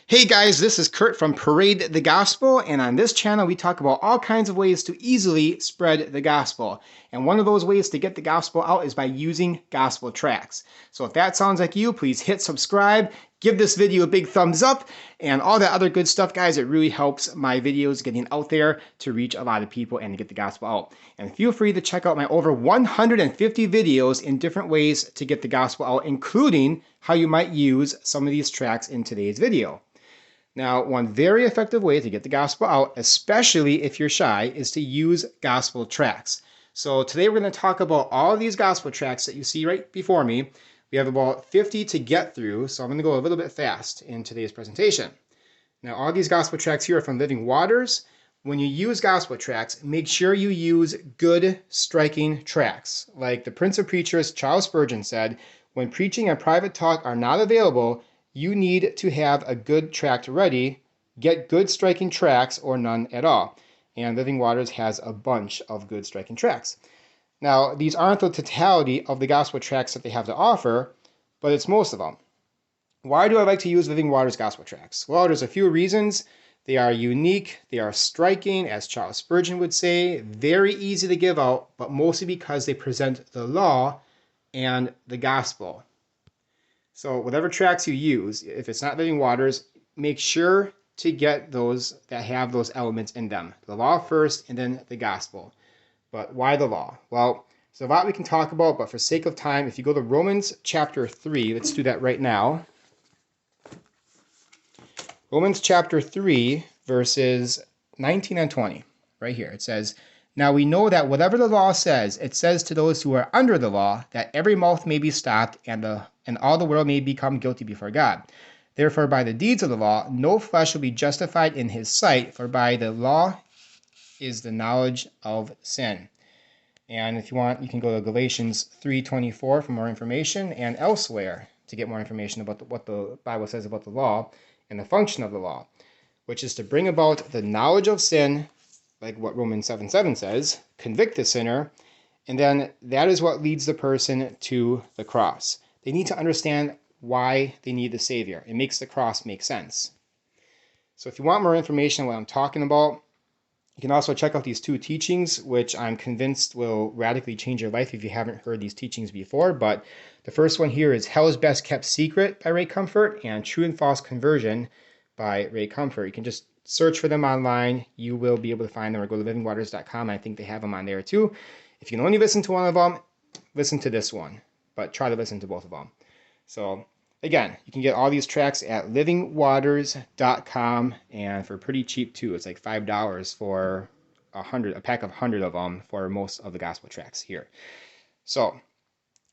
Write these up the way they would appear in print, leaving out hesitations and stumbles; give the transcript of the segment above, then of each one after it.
Hey guys, this is Kurt from Parade the Gospel, and on this channel we talk about all kinds of ways to easily spread the gospel. And one of those ways to get the gospel out is by using gospel tracts. So if that sounds like you, please hit subscribe, give this video a big thumbs up, and all that other good stuff, guys. It really helps my videos getting out there to reach a lot of people and to get the gospel out. And feel free to check out my over 150 videos in different ways to get the gospel out, including how you might use some of these tracts in today's video. Now, one very effective way to get the gospel out, especially if you're shy, is to use gospel tracts. So today we're going to talk about all of these gospel tracts that you see right before me. We have about 50 to get through, so I'm going to go a little bit fast in today's presentation. Now, all these gospel tracts here are from Living Waters. When you use gospel tracts, make sure you use good, striking tracts. Like the Prince of Preachers, Charles Spurgeon, said, when preaching and private talk are not available, you need to have a good tract ready. Get good striking tracts or none at all. And Living Waters has a bunch of good striking tracts. Now, these aren't the totality of the gospel tracts that they have to offer, but it's most of them. Why do I like to use Living Waters gospel tracts? Well, there's a few reasons. They are unique, they are striking, as Charles Spurgeon would say, very easy to give out, but mostly because they present the law and the gospel. So whatever tracts you use, if it's not Living Waters, make sure to get those that have those elements in them. The law first and then the gospel. But why the law? Well, there's a lot we can talk about, but for sake of time, if you go to Romans chapter 3, let's do that right now. Romans chapter 3, verses 19 and 20, right here. It says, now we know that whatever the law says, it says to those who are under the law, that every mouth may be stopped and all the world may become guilty before God. Therefore, by the deeds of the law, no flesh will be justified in his sight, for by the law is the knowledge of sin. And if you want, you can go to Galatians 3:24 for more information, and elsewhere to get more information about what the Bible says about the law and the function of the law, which is to bring about the knowledge of sin, like what Romans 7:7 says, convict the sinner, and then that is what leads the person to the cross. They need to understand why they need the Savior. It makes the cross make sense. So if you want more information on what I'm talking about, you can also check out these two teachings, which I'm convinced will radically change your life if you haven't heard these teachings before. But the first one here is Hell's Best Kept Secret by Ray Comfort and True and False Conversion by Ray Comfort. You can just search for them online. You will be able to find them, or go to livingwaters.com. I think they have them on there too. If you can only listen to one of them, listen to this one, but try to listen to both of them. So again, you can get all these tracts at livingwaters.com, and for pretty cheap too. It's like $5 for a pack of 100 of them for most of the gospel tracts here. So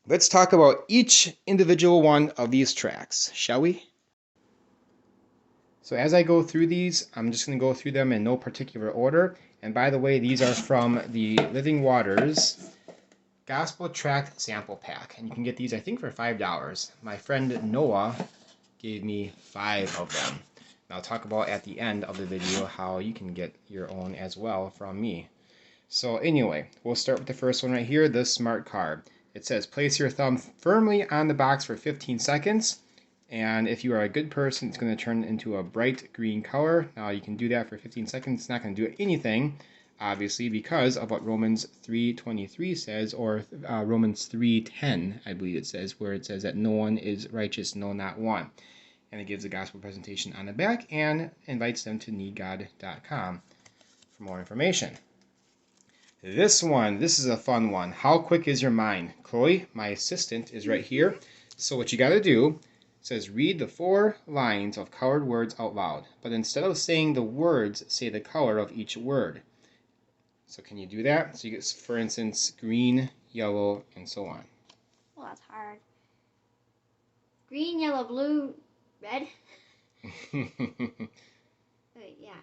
let's talk about each individual one of these tracts, shall we? So as I go through these, I'm just going to go through them in no particular order. And by the way, these are from the Living Waters Gospel Tract Sample Pack. And you can get these, I think, for $5. My friend Noah gave me 5 of them. And I'll talk about at the end of the video how you can get your own as well from me. So anyway, we'll start with the first one right here, the Smart Card. It says, place your thumb firmly on the box for 15 seconds. And if you are a good person, it's going to turn into a bright green color. Now you can do that for 15 seconds. It's not going to do anything, obviously, because of what Romans 3:23 says, or Romans 3:10, I believe it says, where it says that no one is righteous, no, not one. And it gives a gospel presentation on the back and invites them to needgod.com for more information. This is a fun one. How quick is your mind? Chloe, my assistant, is right here. So what you got to do, it says read the 4 lines of colored words out loud, but instead of saying the words, say the color of each word. So can you do that? So you get, for instance, green, yellow, and so on. Well, that's hard. Green, yellow, blue, red. Wait, yeah.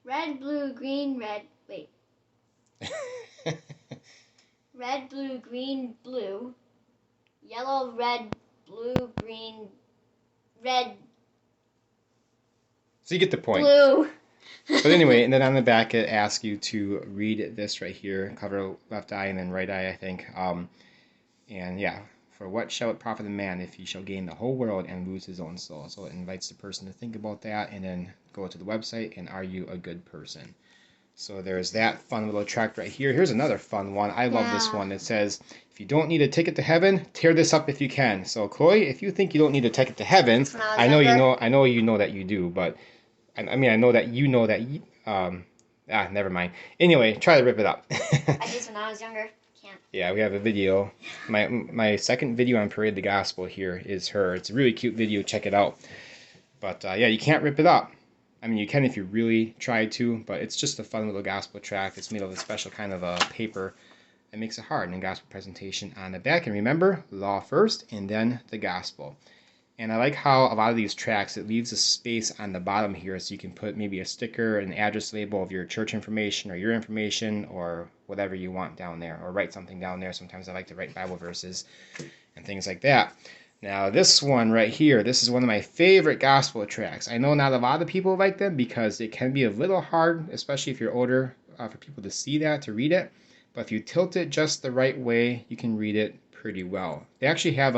Red, blue, green, red. Wait. Red, blue, green, blue. Yellow, red, blue, green, red. So you get the point. Blue. But anyway, and then on the back it asks you to read this right here, cover left eye and then right eye, I think. And yeah, For what shall it profit a man if he shall gain the whole world and lose his own soul? So it invites the person to think about that and then go to the website and are you a good person? So there's that fun little tract right here. Here's another fun one. I love this one. It says, if you don't need a ticket to heaven, tear this up if you can. So Chloe, if you think you don't need a ticket to heaven, I know you know that you do, but I mean I know that you know that you, never mind. Anyway, try to rip it up. I did when I was younger. Can't. Yeah, we have a video. My second video on Parade the Gospel here is her. It's a really cute video. Check it out. But yeah, you can't rip it up. I mean, you can if you really try to, but it's just a fun little gospel tract. It's made of a special kind of a paper that makes it hard in a gospel presentation on the back. And remember, law first and then the gospel. And I like how a lot of these tracts, it leaves a space on the bottom here so you can put maybe a sticker, an address label of your church information or your information or whatever you want down there, or write something down there. Sometimes I like to write Bible verses and things like that. Now this one right here, this is one of my favorite gospel tracts. I know not a lot of people like them because it can be a little hard, especially if you're older, for people to see that, to read it. But if you tilt it just the right way, you can read it pretty well. They actually have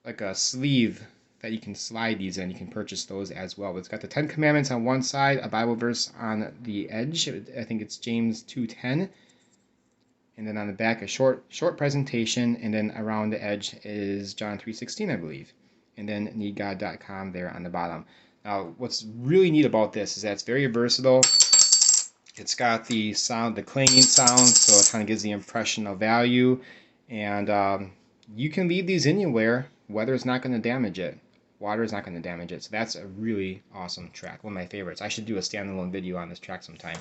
like a sleeve that you can slide these in. You can purchase those as well. It's got the 10 Commandments on one side, a Bible verse on the edge. I think it's James 2:10. And then on the back, a short presentation, and then around the edge is John 3:16, I believe. And then needgod.com there on the bottom. Now, what's really neat about this is that it's very versatile. It's got the sound, the clanging sound, so it kind of gives the impression of value. And you can leave these anywhere. Weather is not going to damage it. Water is not going to damage it. So that's a really awesome tract. One of my favorites. I should do a standalone video on this tract sometime.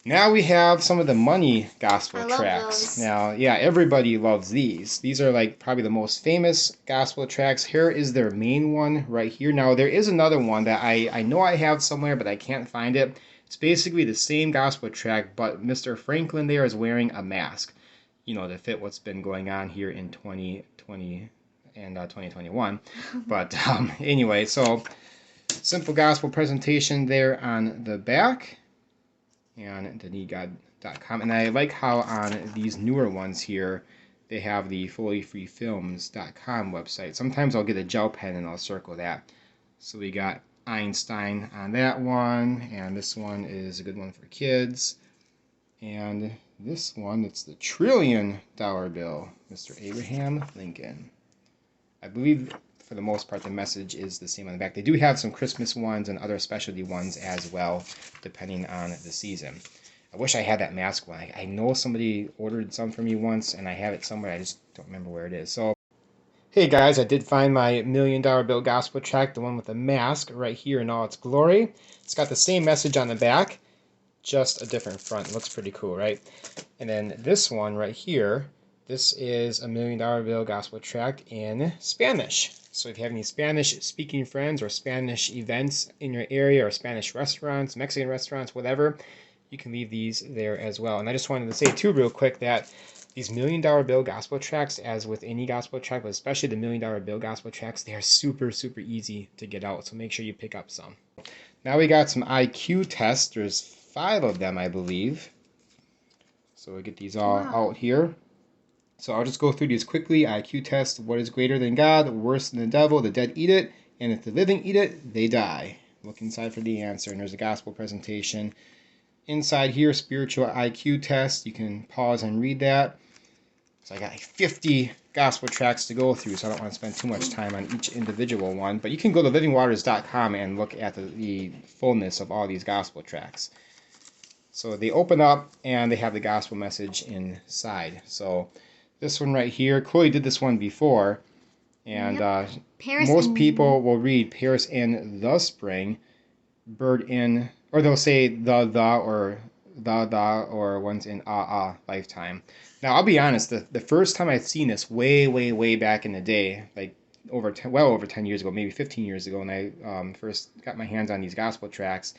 Now we have some of the money gospel tracts. Now, yeah, everybody loves these. These are like probably the most famous gospel tracts. Here is their main one right here. Now, there is another one that I know I have somewhere, but I can't find it. It's basically the same gospel tract, but Mr. Franklin there is wearing a mask, you know, to fit what's been going on here in 2020 and 2021. But anyway, so simple gospel presentation there on the back. And the needgod.com. And I like how on these newer ones here, they have the fullyfreefilms.com website. Sometimes I'll get a gel pen and I'll circle that. So we got Einstein on that one, and this one is a good one for kids. And this one, it's the $1 trillion bill, Mr. Abraham Lincoln. I believe for the most part the message is the same on the back. They do have some Christmas ones and other specialty ones as well, depending on the season. I wish I had that mask one. I know somebody ordered some for me once and I have it somewhere. I just don't remember where it is. So, hey guys, I did find my $1 million bill gospel tract, the one with the mask right here in all its glory. It's got the same message on the back, just a different front. It looks pretty cool, right? And then this one right here, this is a $1 million bill gospel tract in Spanish. So if you have any Spanish-speaking friends or Spanish events in your area or Spanish restaurants, Mexican restaurants, whatever, you can leave these there as well. And I just wanted to say, too, real quick, that these $1 million bill gospel tracts, as with any gospel tract, but especially the $1 million bill gospel tracts, they are super, super easy to get out. So make sure you pick up some. Now we got some IQ tests. There's 5 of them, I believe. So we'll get these all out here. So I'll just go through these quickly. IQ test: what is greater than God, worse than the devil? The dead eat it, and if the living eat it, they die. Look inside for the answer, and there's a gospel presentation. Inside here, spiritual IQ test. You can pause and read that. So I got like 50 gospel tracts to go through, so I don't want to spend too much time on each individual one. But you can go to livingwaters.com and look at the fullness of all these gospel tracts. So they open up, and they have the gospel message inside. So this one right here, Chloe did this one before, and most people will read Paris in the spring, bird in, or they'll say or one's in lifetime. Now, I'll be honest, the first time I'd seen this way back in the day, like well over 10 years ago, maybe 15 years ago, when I first got my hands on these gospel tracts,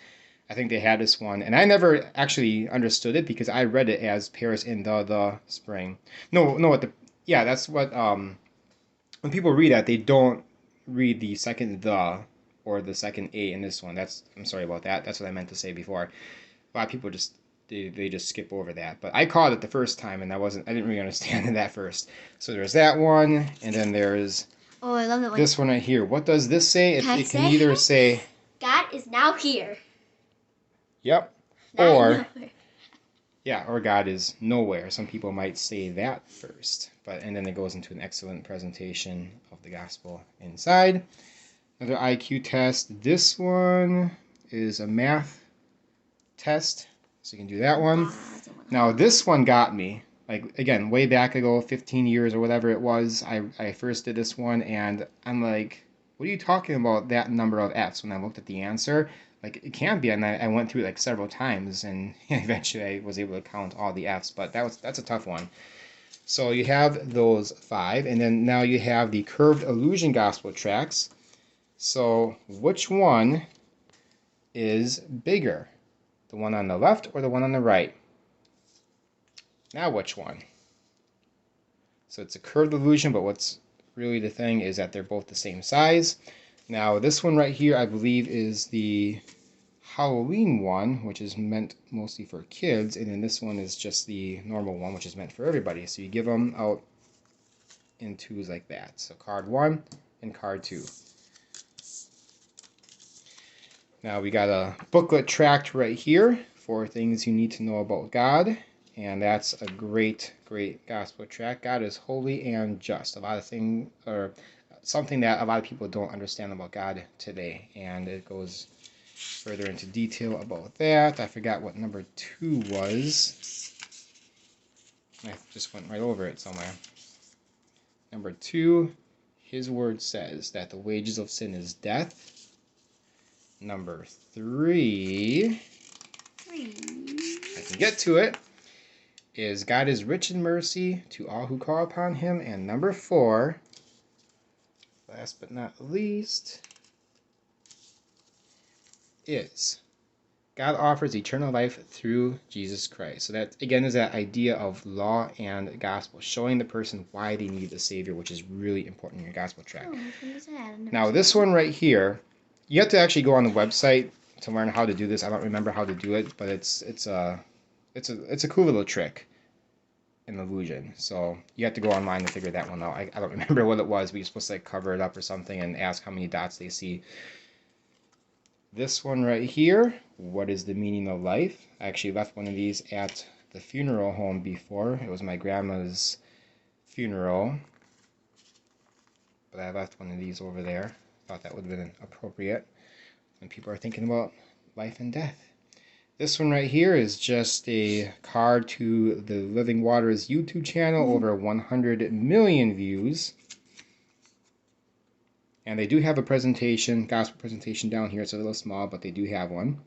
I think they had this one, and I never actually understood it because I read it as Paris in the spring. That's what, when people read that, they don't read the second the or the second a in this one. I'm sorry about that. That's what I meant to say before. A lot of people just they just skip over that. But I caught it the first time, and I didn't really understand it at first. So there's that one, and then there's I love that one. This one right here. What does this say? It can either say God is now here. Yep. Not Or nowhere. yeah, or God is nowhere. Some people might say that first. And then it goes into an excellent presentation of the gospel inside. Another IQ test. This one is a math test. So you can do that one. Now this one got me. Like, again, way back ago, 15 years or whatever it was, I first did this one, and I'm like, what are you talking about, that number of F's? When I looked at the answer, like, it can't be, and I went through it like several times, and eventually I was able to count all the F's, but that's a tough one. So you have those 5, and then now you have the curved illusion gospel tracts. So which one is bigger? The one on the left or the one on the right? Now which one? So it's a curved illusion, but what's really the thing is that they're both the same size. Now this one right here, I believe, is the Halloween one, which is meant mostly for kids, and then this one is just the normal one, which is meant for everybody. So you give them out in 2s like that. So card 1 and card 2. Now we got a booklet tract right here for things you need to know about God. And that's a great, great gospel tract. God is holy and just. A lot of things, or something that a lot of people don't understand about God today. And it goes further into detail about that. I forgot what number 2 was. I just went right over it somewhere. Number 2, His word says that the wages of sin is death. Number 3, I can get to it, is God is rich in mercy to all who call upon him. And number 4, last but not least, is God offers eternal life through Jesus Christ. So that, again, is that idea of law and gospel, showing the person why they need a Savior, which is really important in your gospel tract. Now, this one right here, you have to actually go on the website to learn how to do this. I don't remember how to do it, but it's a cool little trick, an illusion. So you have to go online to figure that one out. I don't remember what it was, but you're supposed to like cover it up or something and ask how many dots they see. This one right here, what is the meaning of life? I actually left one of these at the funeral home before. It was my grandma's funeral, but I left one of these over there. Thought that would have been appropriate when people are thinking about life and death. This one right here is just a card to the Living Waters YouTube channel, over 100 million views. And they do have a presentation, gospel presentation down here. It's a little small, but they do have one.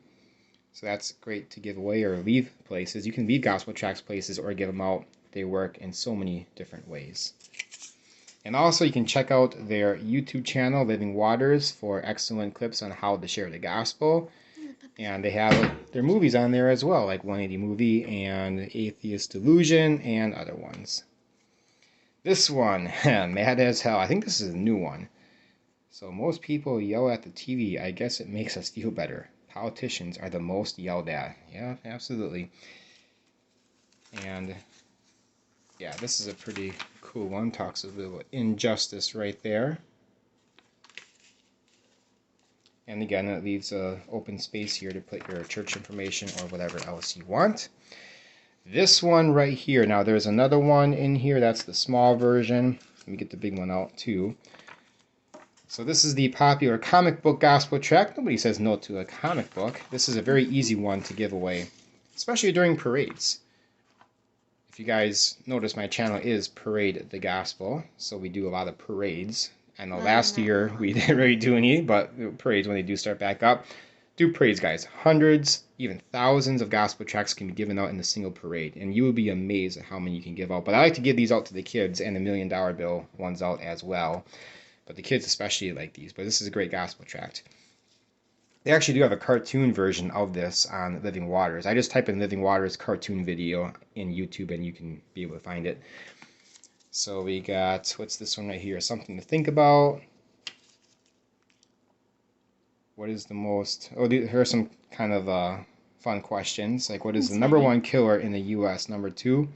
So that's great to give away or leave places. You can leave gospel tracts places or give them out. They work in so many different ways. And also you can check out their YouTube channel, Living Waters, for excellent clips on how to share the gospel. And they have their movies on there as well, like 180 Movie and Atheist Delusion and other ones. This one, mad as hell. I think this is a new one. So most people yell at the TV. I guess it makes us feel better. Politicians are the most yelled at. Yeah, absolutely. And yeah, this is a pretty cool one. Talks a bit about injustice right there. And again, it leaves an open space here to put your church information or whatever else you want. This one right here. Now there's another one in here. That's the small version. Let me get the big one out too. So this is the popular comic book gospel tract. Nobody says no to a comic book. This is a very easy one to give away, especially during parades. If you guys notice, my channel is Parade the Gospel, so we do a lot of parades. I know last year we didn't really do any, but parades, when they do start back up, do parades, guys. Hundreds, even thousands of gospel tracts can be given out in a single parade, and you will be amazed at how many you can give out. But I like to give these out to the kids and the $1 Million Bill ones out as well. But the kids especially like these. But this is a great gospel tract. They actually do have a cartoon version of this on Living Waters. I just type in Living Waters cartoon video in YouTube and you can be able to find it. So we got, what's this one right here? Something to think about. What is the most, oh, here are some kind of fun questions, like what is the number one killer in the U.S.? Number two,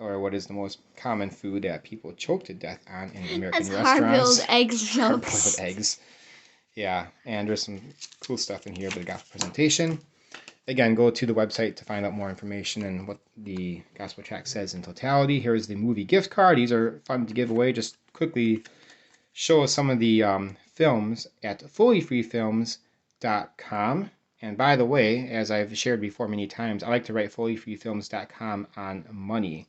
or what is the most common food that people choke to death on in American restaurants? Hard-boiled eggs. Hard-boiled eggs. Yeah, and there's some cool stuff in here for the gospel presentation. Again, go to the website to find out more information and what the gospel tract says in totality. Here's the movie gift card. These are fun to give away. Just quickly show some of the films at fullyfreefilms.com. And by the way, as I've shared before many times, I like to write fullyfreefilms.com on money.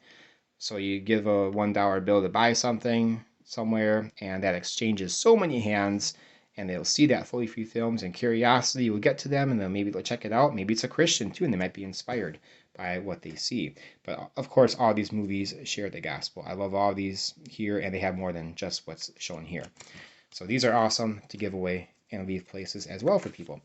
So you give a $1 bill to buy something somewhere, and that exchanges so many hands, and they'll see that Fully Free Films, and curiosity will get to them, and then maybe they'll check it out. Maybe it's a Christian too, and they might be inspired by what they see. But of course, all these movies share the gospel. I love all these here, and they have more than just what's shown here. So these are awesome to give away and leave places as well for people.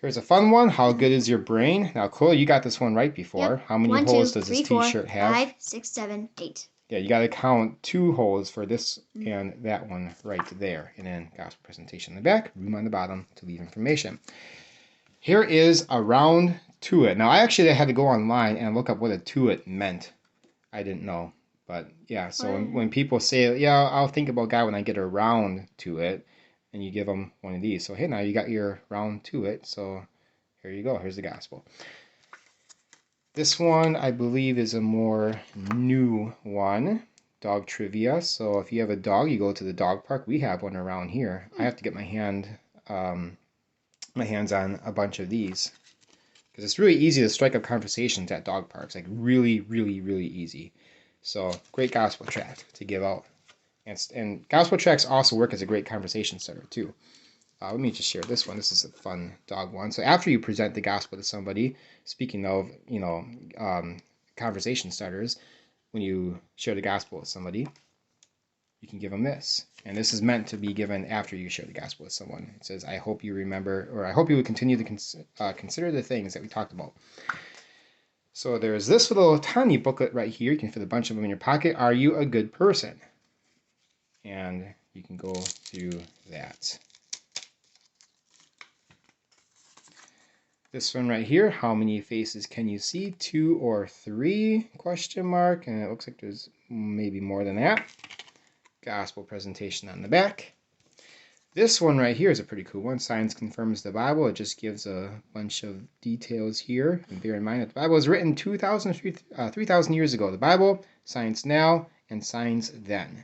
Here's a fun one. How good is your brain? Now, Chloe, you got this one right before. Yep. How many 1, holes 2, does 3, this 4, t-shirt have? 5, 6, 7, 8. Yeah, you got to count 2 holes for this and that one right there. And then gospel presentation in the back, room on the bottom to leave information. Here is a round to-it. Now, I actually had to go online and look up what a to-it meant. I didn't know. But yeah, so when people say, yeah, I'll think about God when I get around to it, and you give them one of these. So, hey, now you got your round to it. So here you go. Here's the gospel. This one, I believe, is a more new one. Dog trivia. So if you have a dog, you go to the dog park. We have one around here. I have to get my hands on a bunch of these, because it's really easy to strike up conversations at dog parks. Like really, really, really easy. So great gospel tract to give out. And gospel tracts also work as a great conversation starter too. Let me just share this one. This is a fun dog one. So after you present the gospel to somebody, speaking of, conversation starters, when you share the gospel with somebody, you can give them this. And this is meant to be given after you share the gospel with someone. It says, I hope you remember, or I hope you would continue to consider the things that we talked about. So there's this little tiny booklet right here. You can fit a bunch of them in your pocket. Are you a good person? And you can go through that. This one right here, how many faces can you see? 2 or 3? Question mark. And it looks like there's maybe more than that. Gospel presentation on the back. This one right here is a pretty cool one. Science confirms the Bible. It just gives a bunch of details here. And bear in mind that the Bible was written 3,000 years ago. The Bible, science now, and science then.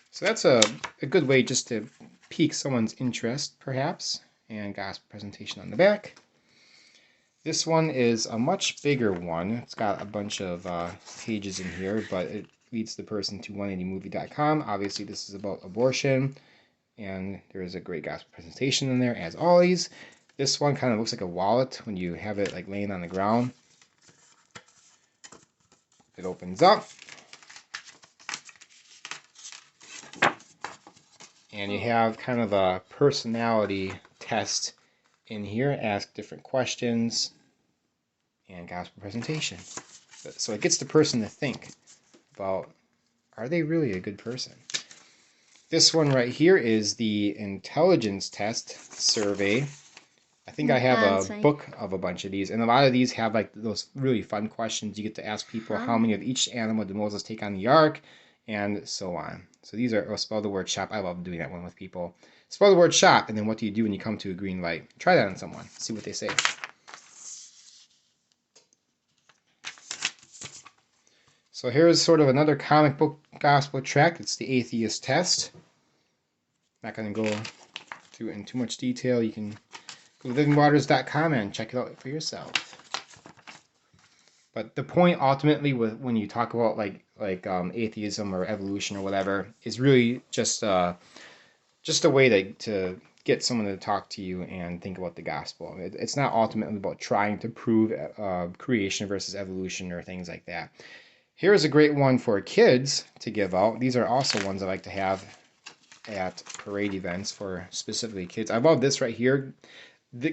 So that's a good way just to pique someone's interest, perhaps. And gospel presentation on the back. This one is a much bigger one. It's got a bunch of pages in here, but it leads the person to 180movie.com. Obviously, this is about abortion, and there is a great gospel presentation in there, as always. This one kind of looks like a wallet when you have it like laying on the ground. It opens up. And you have kind of a personality test in here. Ask different questions and gospel presentation. So it gets the person to think about, are they really a good person? This one right here is the intelligence test survey. I think I have a book of a bunch of these, and a lot of these have like those really fun questions. You get to ask people how many of each animal did Moses take on the ark, and so on. So these are, spell the word shop. I love doing that one with people. Spell the word shop, and then what do you do when you come to a green light? Try that on someone. See what they say. So here's sort of another comic book gospel tract. It's the atheist test. Not going to go through it in too much detail. You can go to livingwaters.com and check it out for yourself. But the point ultimately when you talk about like atheism or evolution or whatever is really just a way to get someone to talk to you and think about the gospel. It's not ultimately about trying to prove creation versus evolution or things like that. Here's a great one for kids to give out. These are also ones I like to have at parade events for specifically kids. I love this right here.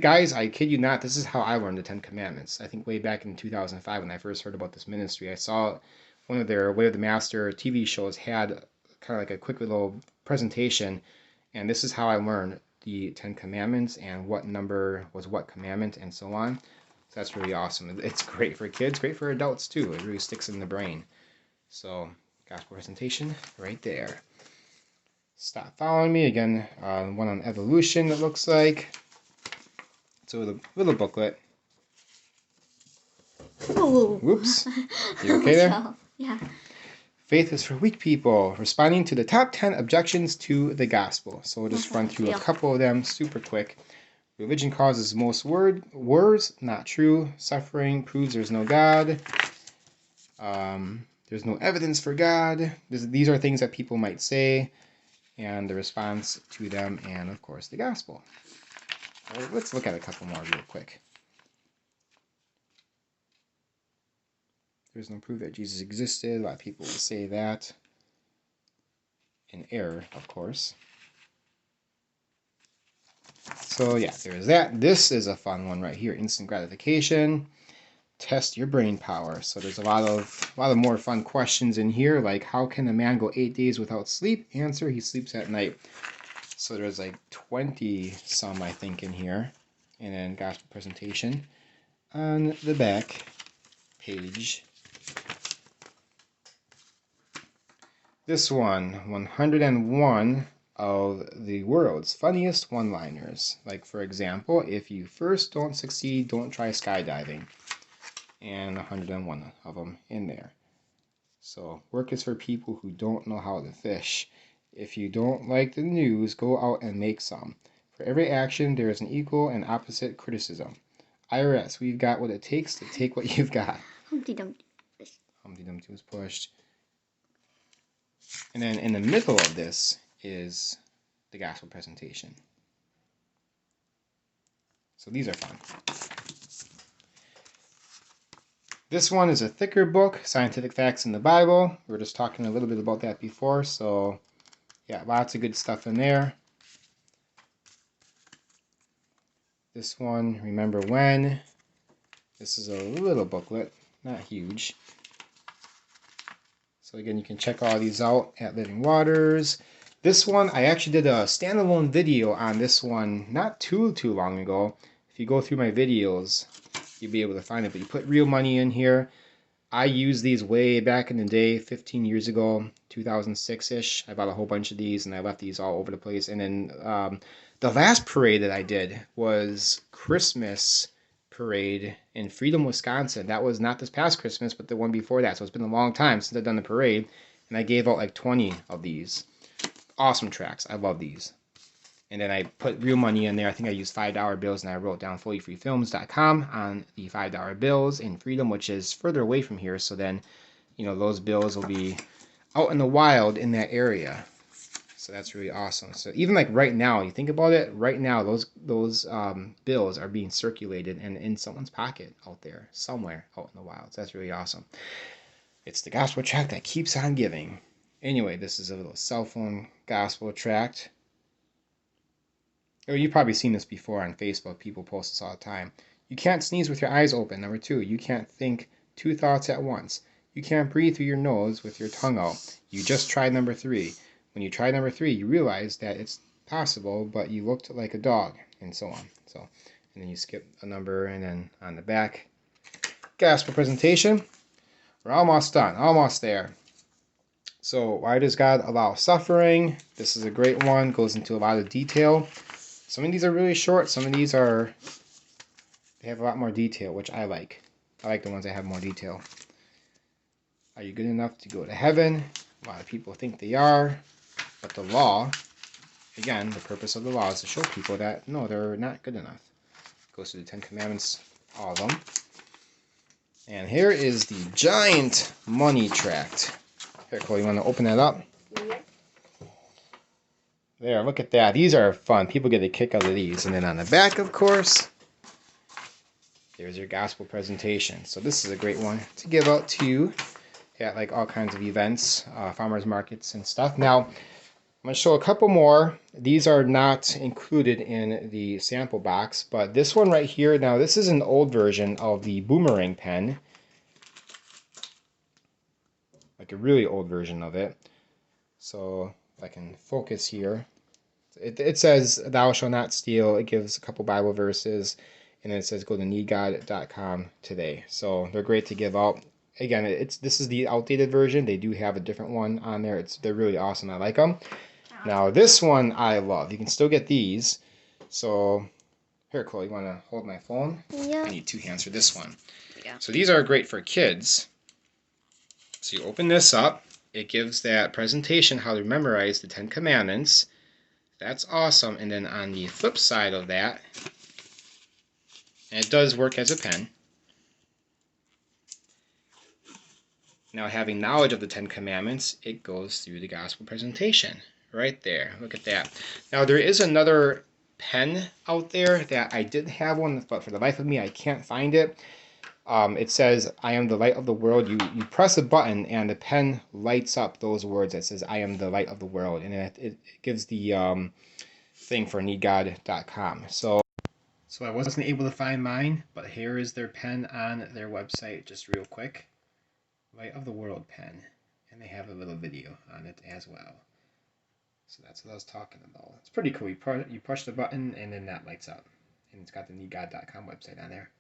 Guys, I kid you not, this is how I learned the 10 Commandments. I think way back in 2005 when I first heard about this ministry, I saw one of their Way of the Master TV shows had kind of like a quick little presentation, and this is how I learned the 10 Commandments and what number was what commandment and so on. So that's really awesome. It's great for kids, great for adults too. It really sticks in the brain. So gospel presentation right there. Stop following me. Again, one on evolution, it looks like. It's a little booklet. Ooh. Whoops. You okay there? Yeah. Faith is for weak people. Responding to the top 10 objections to the gospel. So we'll just run through a couple of them super quick. Religion causes most wars, not true. Suffering proves there's no God. There's no evidence for God. These are things that people might say, and the response to them, and of course the gospel. Well, let's look at a couple more real quick. There's no proof that Jesus existed. A lot of people will say that. In error, of course. So yeah, there's that. This is a fun one right here. Instant gratification. Test your brain power. So there's a lot of more fun questions in here, like how can a man go 8 days without sleep? Answer: he sleeps at night. So there's like 20 some, I think, in here. And then gospel presentation on the back page. This one, 101 of the world's funniest one-liners. Like, for example, if you first don't succeed, don't try skydiving. And 101 of them in there. So, work is for people who don't know how to fish. If you don't like the news, go out and make some. For every action, there is an equal and opposite criticism. IRS, we've got what it takes to take what you've got. Humpty Dumpty. Humpty Dumpty was pushed. And then in the middle of this is the gospel presentation. So these are fun. This one is a thicker book, Scientific Facts in the Bible. We were just talking a little bit about that before, so yeah, lots of good stuff in there. This one, Remember When. This is a little booklet, not huge. So again, you can check all these out at Living Waters. This one, I actually did a standalone video on this one not too long ago. If you go through my videos, you'll be able to find it. But you put real money in here. I used these way back in the day, 15 years ago, 2006-ish. I bought a whole bunch of these, and I left these all over the place. And then the last parade that I did was Christmas parade in Freedom, Wisconsin. That was not this past Christmas, but the one before that. So it's been a long time since I've done the parade, and I gave out like 20 of these. Awesome tracts. I love these. And then I put real money in there. I think I used $5 bills, and I wrote down fullyfreefilms.com on the $5 bills in Freedom, which is further away from here. So then, you know, those bills will be out in the wild in that area. So that's really awesome. So even like right now, you think about it, right now those bills are being circulated and in someone's pocket out there, somewhere out in the wild. So that's really awesome. It's the gospel tract that keeps on giving. Anyway, this is a little cell phone gospel tract. Oh, you've probably seen this before on Facebook. People post this all the time. You can't sneeze with your eyes open. Number 2, you can't think 2 thoughts at once. You can't breathe through your nose with your tongue out. You just tried number 3. When you try number 3, you realize that it's possible, but you looked like a dog, and so on. So, and then you skip a number, and then on the back, gospel presentation. We're almost done, almost there. So, why does God allow suffering? This is a great one. Goes into a lot of detail. Some of these are really short. Some of these they have a lot more detail, which I like. I like the ones that have more detail. Are you good enough to go to heaven? A lot of people think they are. But the law, again, the purpose of the law is to show people that, no, they're not good enough. Goes to the 10 Commandments, all of them. And here is the giant money tract. Here, Cole, you want to open that up? Yeah. There, look at that. These are fun. People get a kick out of these. And then on the back, of course, there's your gospel presentation. So this is a great one to give out to at like all kinds of events, farmers markets and stuff. Now, I'm going to show a couple more. These are not included in the sample box, but this one right here, now this is an old version of the boomerang pen. Like a really old version of it. So if I can focus here, It says, thou shalt not steal. It gives a couple Bible verses, and then it says, go to needgod.com today. So they're great to give out. Again, this is the outdated version. They do have a different one on there. They're really awesome. I like them. Now this one I love. You can still get these. So here, Chloe, you want to hold my phone? Yeah. I need two hands for this one. Yeah. So these are great for kids. So you open this up. It gives that presentation how to memorize the 10 Commandments. That's awesome. And then on the flip side of that, and it does work as a pen. Now, having knowledge of the 10 Commandments, it goes through the gospel presentation. Right there. Look at that. Now, there is another pen out there that I did have one, but for the life of me, I can't find it. It says, I am the light of the world. You press a button, and the pen lights up those words that says, I am the light of the world. And it gives the thing for needgod.com. So I wasn't able to find mine, but here is their pen on their website, just real quick. Light of the World pen. And they have a little video on it as well. So that's what I was talking about. It's pretty cool. You push the button, and then that lights up. And it's got the needgod.com website on there.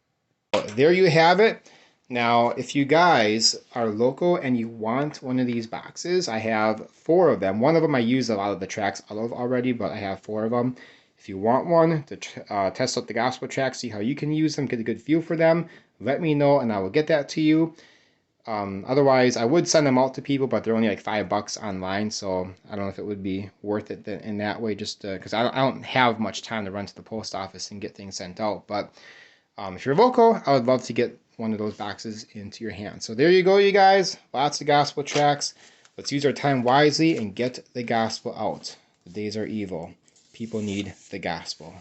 There you have it. Now, if you guys are local and you want one of these boxes, I have 4 of them. One of them I used a lot of the tracts out of already, but I have 4 of them. If you want one to test out the gospel tracts, see how you can use them, get a good feel for them, let me know and I will get that to you. Otherwise, I would send them out to people, but they're only like $5 online, so I don't know if it would be worth it in that way, just because I don't have much time to run to the post office and get things sent out. But if you're local, I would love to get one of those boxes into your hands. So there you go, you guys. Lots of gospel tracts. Let's use our time wisely and get the gospel out. The days are evil. People need the gospel.